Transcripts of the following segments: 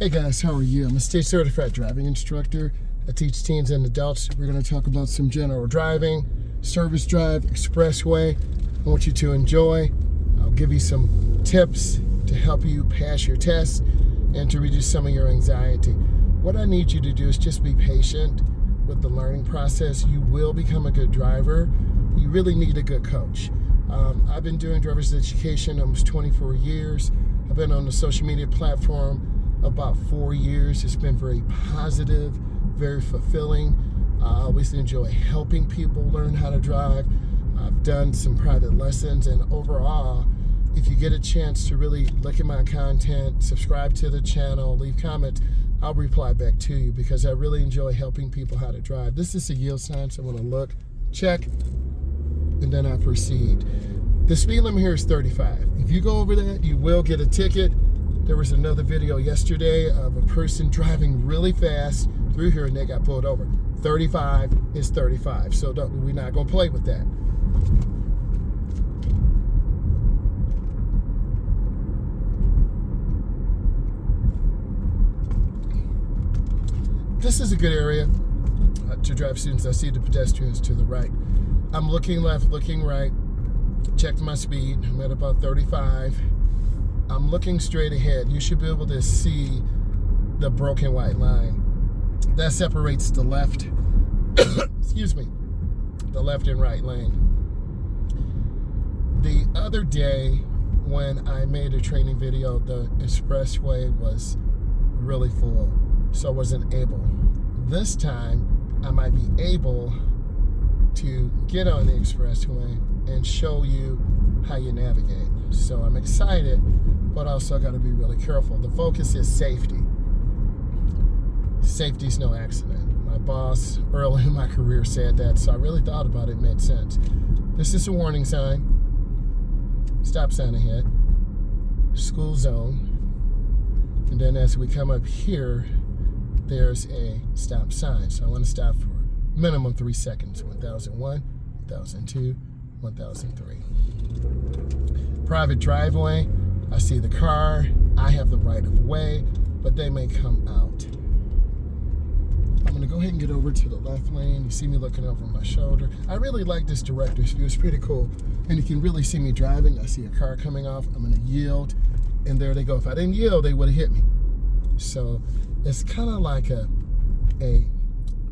Hey guys, how are you? I'm a state certified driving instructor. I teach teens and adults. We're going to talk about some general driving, service drive, expressway. I want you to enjoy. I'll give you some tips to help you pass your test and to reduce some of your anxiety. What I need you to do is just be patient with the learning process. You will become a good driver. You really need a good coach. I've been doing driver's education almost 24 years. I've been on the social media platform about 4 years. It's been very positive, very fulfilling. I always enjoy helping people learn how to drive. I've done some private lessons, and overall, if you get a chance to really look at my content, subscribe to the channel, leave comments, I'll reply back to you because I really enjoy helping people how to drive. This is a yield sign, so I'm gonna look, check, and then I proceed. The speed limit here is 35. If you go over that, you will get a ticket. There was another video yesterday of a person driving really fast through here and they got pulled over. 35 is 35, so we're not gonna play with that. This is a good area to drive students. I see the pedestrians to the right. I'm looking left, looking right, checked my speed. I'm at about 35. I'm looking straight ahead. You should be able to see the broken white line. That separates the left, excuse me, the left and right lane. The other day when I made a training video, the expressway was really full, so I wasn't able. This time, I might be able to get on the expressway and show you how you navigate. So I'm excited, but also got to be really careful. The focus is safety. Safety's no accident. My boss early in my career said that, so I really thought about it, made sense. This is a warning sign. Stop sign ahead. School zone. And then as we come up here, there's a stop sign. So I want to stop for minimum 3 seconds. 1001, 1002, 1003. Private driveway. I see the car. I have the right of way, but they may come out. I'm gonna go ahead and get over to the left lane. You see me looking over my shoulder. I really like this director's view. It's pretty cool. And you can really see me driving. I see a car coming off. I'm gonna yield, and there they go. If I didn't yield, they would have hit me. So it's kind of like a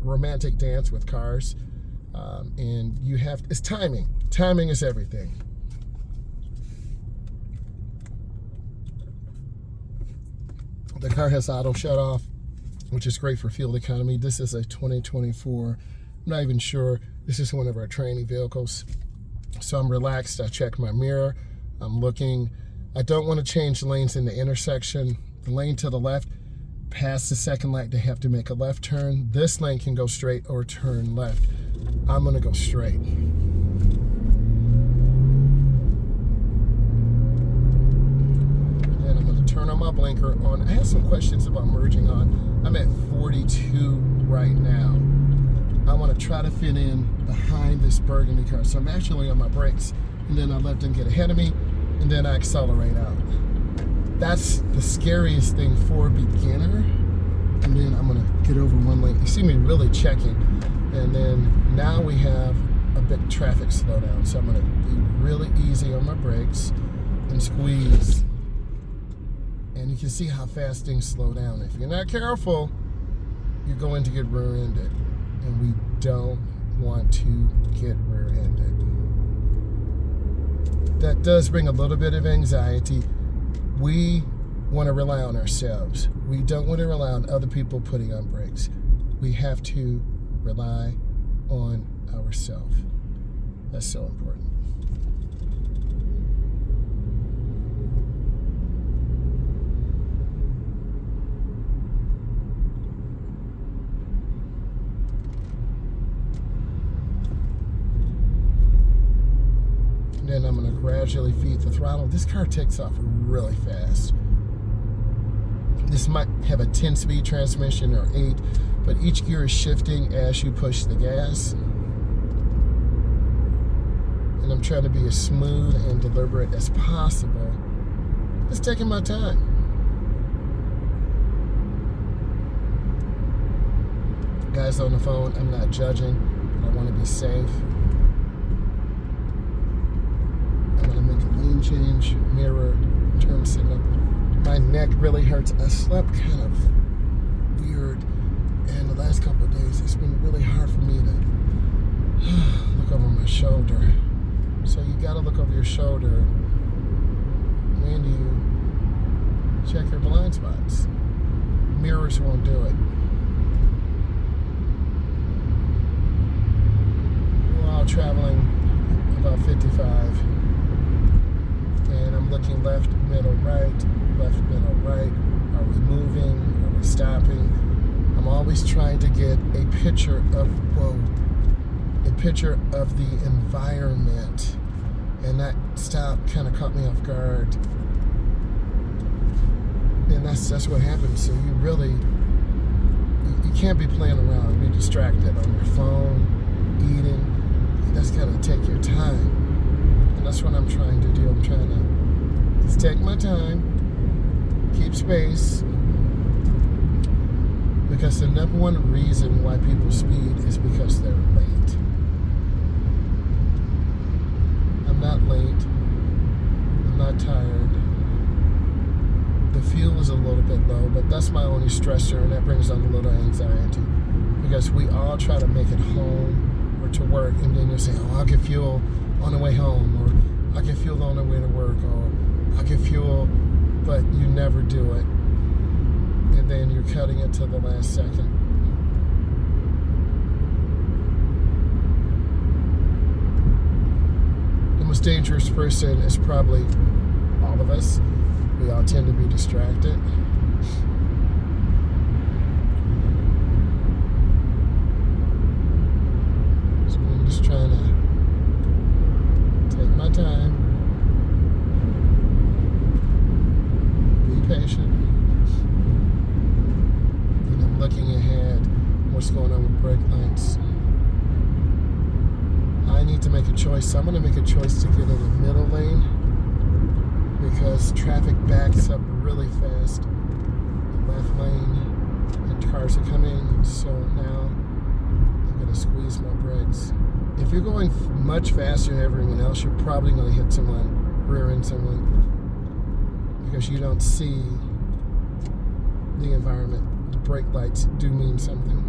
romantic dance with cars. And you have, it's timing. Timing is everything. The car has auto shut off, which is great for fuel economy. This is a 2024, I'm not even sure. This is one of our training vehicles. So I'm relaxed, I check my mirror, I'm looking. I don't want to change lanes in the intersection. The lane to the left, past the second light, they have to make a left turn. This lane can go straight or turn left. I'm gonna go straight. Turn on my blinker on. I have some questions about merging on. I'm at 42 right now. I want to try to fit in behind this burgundy car. So I'm actually on my brakes, and then I let them get ahead of me, and then I accelerate out. That's the scariest thing for a beginner. And then I'm going to get over one lane. You see me really checking. And then now we have a big traffic slowdown. So I'm going to be really easy on my brakes and squeeze. And you can see how fast things slow down. If you're not careful, you're going to get rear-ended. And we don't want to get rear-ended. That does bring a little bit of anxiety. We want to rely on ourselves. We don't want to rely on other people putting on brakes. We have to rely on ourselves. That's so important. Then I'm going to gradually feed the throttle. This car takes off really fast. This might have a 10-speed transmission or 8, but each gear is shifting as you push the gas. And I'm trying to be as smooth and deliberate as possible. Just taking my time. guys on the phone. I'm not judging. I want to be safe. I'm going to make a lane change, mirror, turn signal. My neck really hurts. I slept kind of weird, and the last couple of days it's been really hard for me to look over my shoulder. So you got to look over your shoulder when you check your blind spots. Mirrors won't do it. We're all traveling about 55, and I'm looking left, middle, right, left, middle, right. Are we moving? Are we stopping? I'm always trying to get a picture of, a picture of the environment, and that stop kind of caught me off guard. And that's what happens. So you really, you can't be playing around, be distracted on your phone, eating. That's got to take your time. And that's what I'm trying to do. I'm trying to just take my time, keep space. Because the number one reason why people speed is because they're late. I'm not late. I'm not tired. The fuel is a little bit low, but that's my only stressor, and that brings on a little anxiety. Because we all try to make it home or to work, and then you'll say, oh, I'll get fuel on the way home, or I'll get fuel on the way to work, or I'll get fuel, but you never do it. And then you're cutting it to the last second. The most dangerous person is probably all of us. We all tend to be distracted. So I'm just trying to take my time, be patient. And I'm looking ahead, what's going on with brake lights. I need to make a choice. So I'm going to make a choice to get in the middle lane, because traffic backs up really fast. The left lane, and cars are coming, so now I'm going to squeeze my brakes. If you're going much faster than everyone else, you're probably going to hit someone, rear end someone, because you don't see the environment. The brake lights do mean something.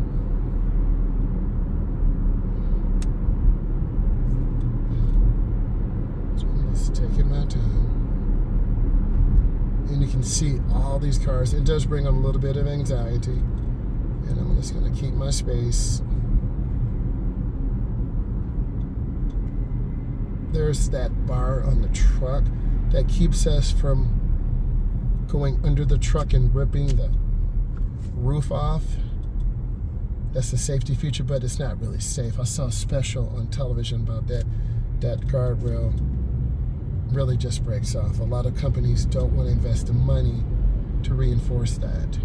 So I'm just taking my time. And you can see all these cars. It does bring on a little bit of anxiety. And I'm just going to keep my space. There's that bar on the truck that keeps us from going under the truck and ripping the roof off. That's a safety feature, but it's not really safe. I saw a special on television about that. That guardrail really just breaks off. A lot of companies don't want to invest the money to reinforce that.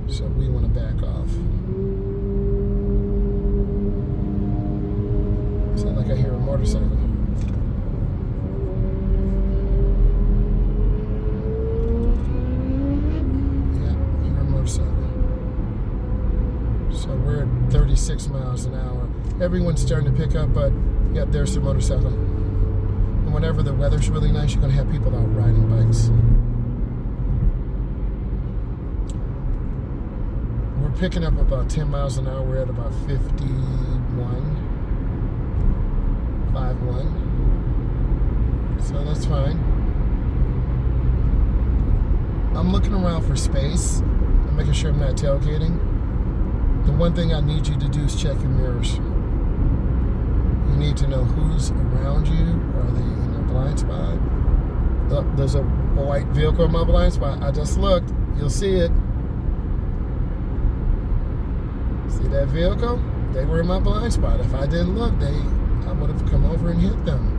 So we want to back off. Sound like I hear a motorcycle. Yeah, I hear a motorcycle. So we're at 36 miles an hour. Everyone's starting to pick up, but yep, there's the motorcycle. And whenever the weather's really nice, you're going to have people out riding bikes. We're picking up about 10 miles an hour. We're at about 51. So that's fine. I'm looking around for space. I'm making sure I'm not tailgating. The one thing I need you to do is check your mirrors. You need to know who's around you. Are they in a blind spot? Oh, there's a white vehicle in my blind spot. I just looked. You'll see it. See that vehicle? They were in my blind spot. If I didn't look, I would have come over and hit them.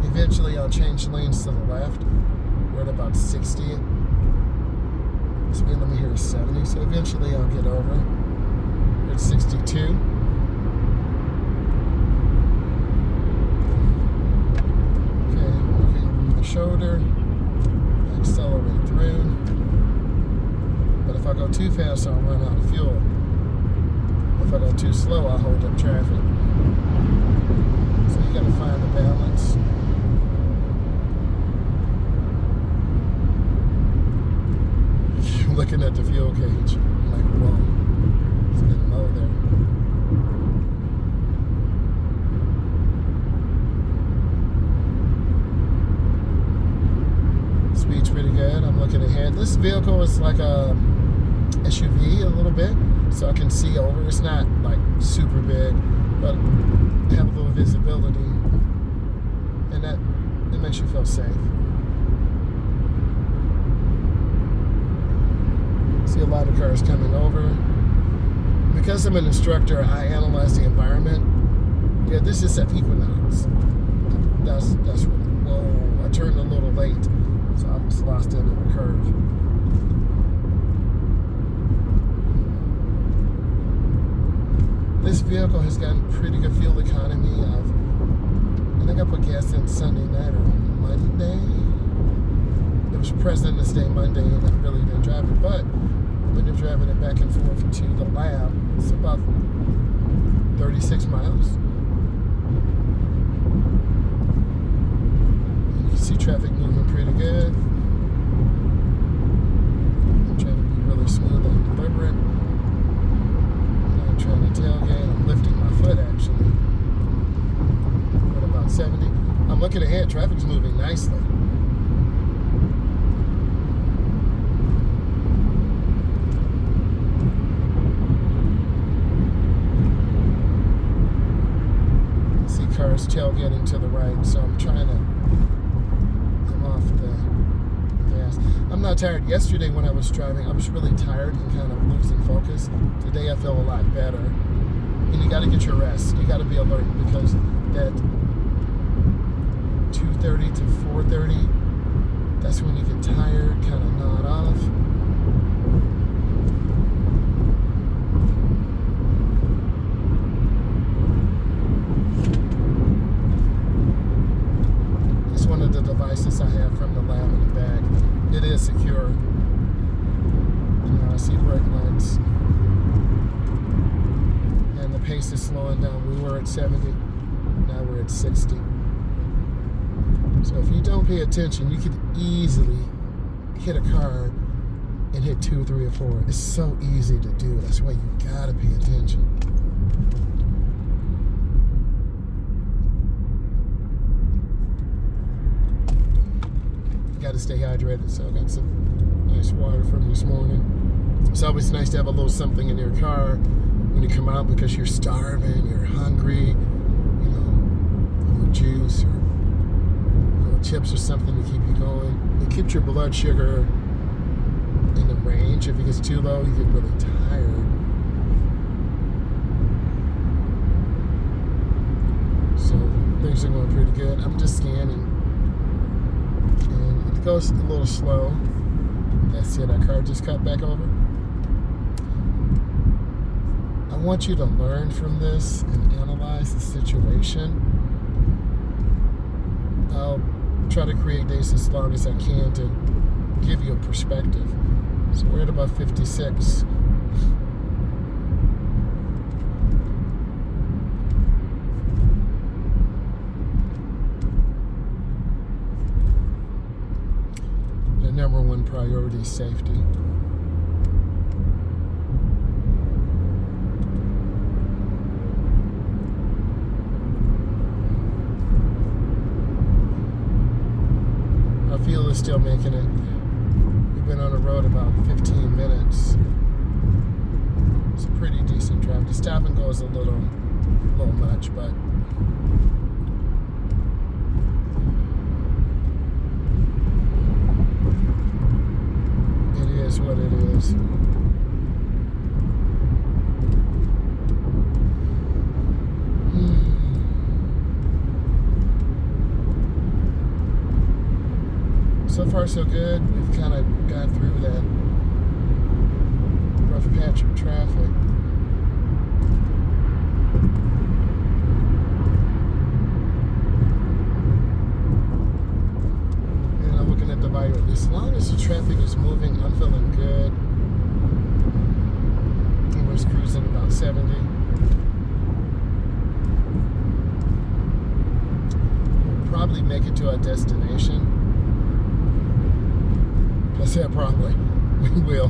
Eventually, I'll change lanes to the left. We're at about 60. Speed limit here is 70, so eventually I'll get over. We're at 62. Okay, looking over my shoulder, accelerate through. But if I go too fast, I'll run out of fuel. If I go too slow, I'll hold up traffic. So you gotta find the balance. Looking at the fuel gauge, I'm like, whoa, it's getting low there. Speed's pretty good. I'm looking ahead. This vehicle is like a SUV a little bit, so I can see over. It's not like super big, but I have a little visibility, and that it makes you feel safe. See a lot of cars coming over. Because I'm an instructor, I analyze the environment. Yeah, this is at Equinox. That's whoa, I turned a little late, so I almost lost it in the curve. This vehicle has gotten pretty good fuel economy. I think I put gas in Sunday night or Monday. It was President's Day Monday, and I really didn't drive it, but when you're driving it back and forth to the lab, it's about 36 miles. And you can see traffic moving pretty good. I'm trying to be really smooth and deliberate. I'm not trying to tailgate. I'm lifting my foot, actually. At about 70. I'm looking ahead. Traffic's moving nicely. Cars tailgating to the right, so I'm trying to come off the gas. I'm not tired. Yesterday when I was driving, I was really tired and kind of losing focus. Today I feel a lot better. And you got to get your rest. You got to be alert, because that 2:30 to 4:30, that's when you get tired, kind of nod off. One of the devices I have from the lab in the back. It is secure. I see brake lights. And the pace is slowing down. We were at 70. Now we're at 60. So if you don't pay attention, you could easily hit a car and hit 2, 3, or 4. It's so easy to do. That's why you gotta pay attention. Got to stay hydrated, so I got some nice water from this morning. It's always nice to have a little something in your car when you come out, because you're starving, you're hungry, you know, or juice or little chips or something to keep you going. It keeps your blood sugar in the range. If it gets too low, you get really tired. So things are going pretty good. I'm just scanning. Goes a little slow. That's it. Our car just cut back over. I want you to learn from this and analyze the situation. I'll try to create days as long as I can to give you a perspective. So we're at about 56. Number one priority is safety. Our fuel is still making it. We've been on the road about 15 minutes. It's a pretty decent drive. The stop and go is a little much, but is what it is. So far so good. We've kind of got through that rough patch of traffic. as long as the traffic is moving, I'm feeling good. And we're cruising about 70. We'll probably make it to our destination. I said probably. We will.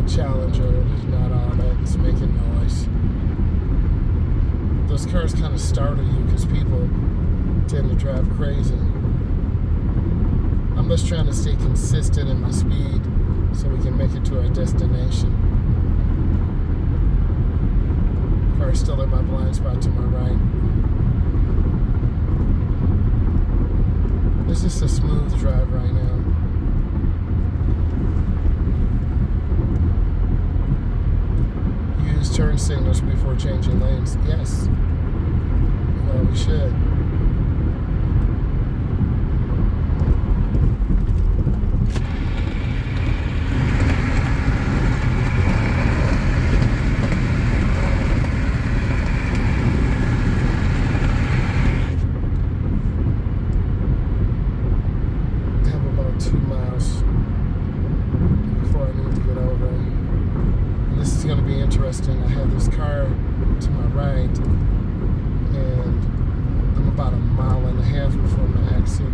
Challenger is not all that. It's making noise. Those cars kind of startle you because people tend to drive crazy. I'm just trying to stay consistent in my speed so we can make it to our destination. Car's still in my blind spot to my right. It's just a smooth drive right now. Turn signals before changing lanes. Yes. Well, we should. I have about 2 miles before I need to get over. This is going to be interesting. I have this car to my right, and I'm about 1.5 miles before my exit.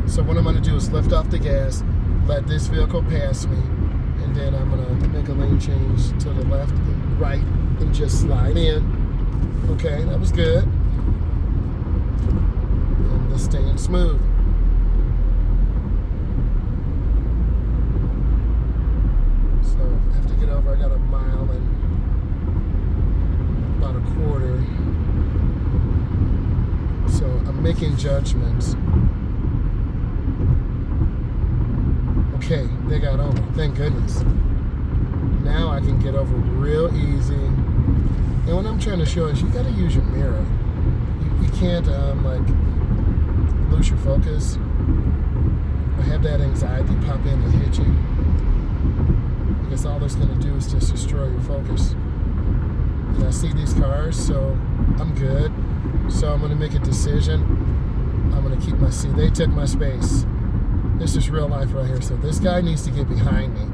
So what I'm going to do is lift off the gas, let this vehicle pass me, and then I'm going to make a lane change to the left and right and just slide in. Okay, that was good. And this staying smooth. I got 1 mile and about 1/4. So I'm making judgments. Okay, they got over. Thank goodness. Now I can get over real easy. And what I'm trying to show is you got to use your mirror. You can't like lose your focus or have that anxiety pop in and hit you. Because all that's going to do is just destroy your focus. And I see these cars, so I'm good. So I'm going to make a decision. I'm going to keep my seat. They took my space. This is real life right here. So this guy needs to get behind me.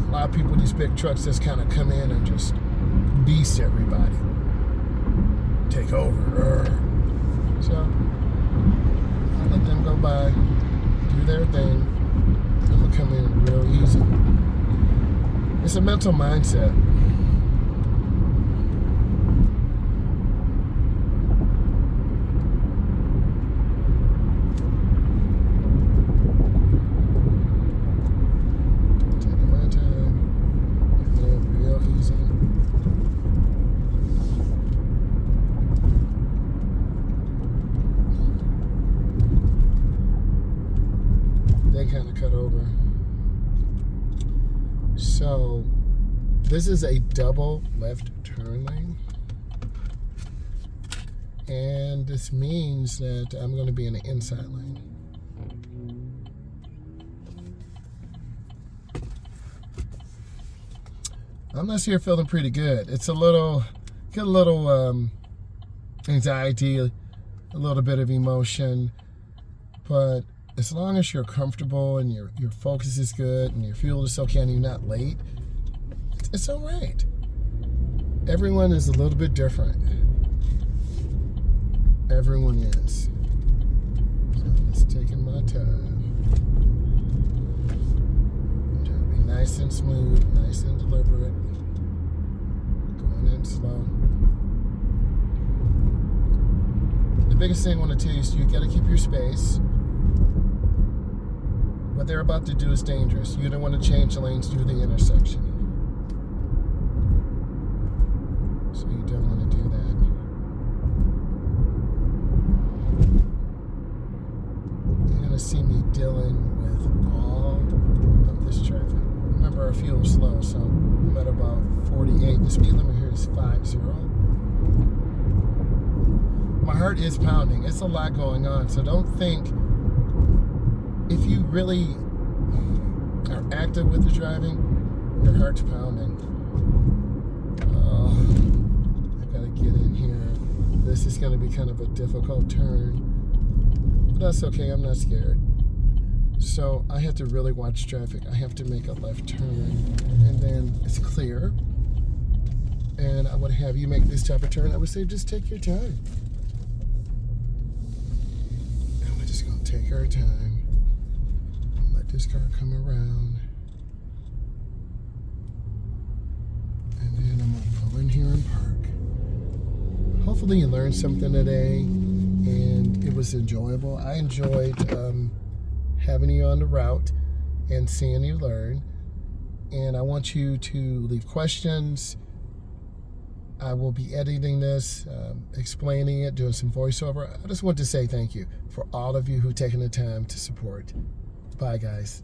A lot of people with these big trucks just kind of come in and just beast everybody. Take over. So I'll let them go by, do their thing. I'm going to come in real easy. It's a mental mindset. Taking my time. Making it real easy. They kind of cut over. So, this is a double left turn lane. And this means that I'm going to be in the inside lane. I'm not here feeling pretty good. It's a little, get a little anxiety, a little bit of emotion. But as long as you're comfortable and your focus is good and your fuel is okay and you're not late, it's all right. Everyone is a little bit different. Everyone is. So I'm just taking my time. I'm trying to be nice and smooth, nice and deliberate. Going in slow. The biggest thing I want to tell you is you got to keep your space. What they're about to do is dangerous. You don't want to change the lanes through the intersection. dealing with all of this traffic. Remember, our fuel's slow, so I'm at about 48. The speed limit here is 50. My heart is pounding. It's a lot going on, so don't think, if you really are active with the driving, your heart's pounding. I gotta get in here. This is gonna be kind of a difficult turn, but that's okay, I'm not scared. So I have to really watch traffic. I have to make a left turn, and then it's clear. And I would have you make this type of turn. I would say just take your time. And we're just gonna take our time. Let this car come around. And then I'm gonna pull in here and park. Hopefully you learned something today and it was enjoyable. I enjoyed having you on the route and seeing you learn. And I want you to leave questions. I will be editing this, explaining it, doing some voiceover. I just want to say thank you for all of you who've taken the time to support. Bye, guys.